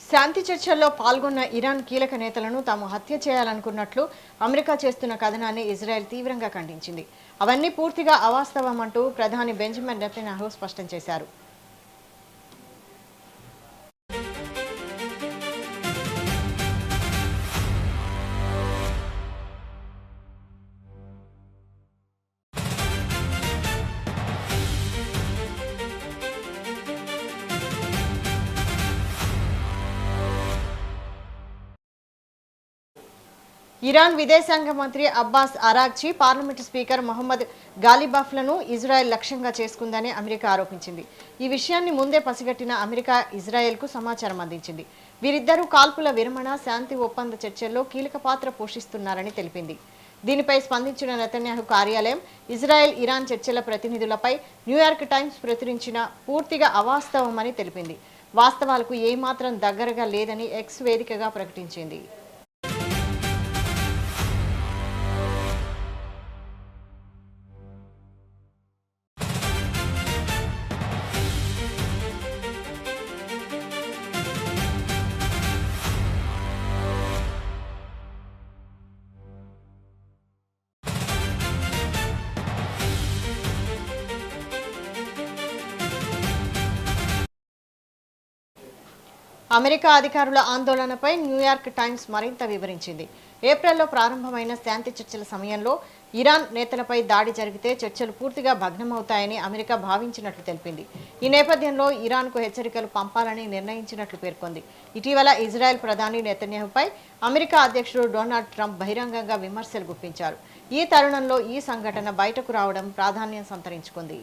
శాంతి చర్చల్లో పాల్గొన్న ఇరాన్ కీలక నేతలను తాము హత్య చేయాలనుకున్నట్లు అమెరికా చేస్తున్న కథనాన్ని ఇజ్రాయెల్ తీవ్రంగా ఖండించింది. అవన్నీ పూర్తిగా అవాస్తవమంటూ ప్రధాని బెంజమిన్ నెతన్యాహు స్పష్టం చేశారు. ఇరాన్ విదేశాంగ మంత్రి Abbas Araghchi parliament speaker Mohammad గాలిబాఫ్లను ఇజ్రాయెల్ లక్ష్యంగా చేసుకుందని అమెరికా ఆరోపించింది. ఈ విషయాన్ని ముందే పసిగట్టిన అమెరికా ఇజ్రాయెల్కు సమాచారం అందించింది. వీరిద్దరూ కాల్పుల విరమణ, శాంతి ఒప్పంద చర్చల్లో కీలక పాత్ర పోషిస్తున్నారని తెలిపింది. దీనిపై స్పందించిన నెతన్యాహు కార్యాలయం ఇజ్రాయెల్ ఇరాన్ చర్చల ప్రతినిధులపై న్యూయార్క్ టైమ్స్ ప్రచురించిన పూర్తిగా అవాస్తవమని తెలిపింది. వాస్తవాలకు ఏమాత్రం దగ్గరగా లేదని ఎక్స్ వేదికగా ప్రకటించింది. అమెరికా అధికారుల ఆందోళనపై న్యూయార్క్ టైమ్స్ మరింత వివరించింది. ఏప్రిల్లో ప్రారంభమైన శాంతి చర్చల సమయంలో ఇరాన్ నేతలపై దాడి జరిగితే చర్చలు పూర్తిగా భగ్నమవుతాయని అమెరికా భావించినట్లు తెలిపింది. ఈ నేపథ్యంలో ఇరాన్కు హెచ్చరికలు పంపాలని నిర్ణయించినట్లు పేర్కొంది. ఇటీవల ఇజ్రాయెల్ ప్రధాని నెతన్యాహుపై అమెరికా అధ్యక్షుడు డొనాల్డ్ ట్రంప్ బహిరంగంగా విమర్శలు గుప్పించారు. ఈ తరుణంలో ఈ సంఘటన బయటకు రావడం ప్రాధాన్యం సంతరించుకుంది.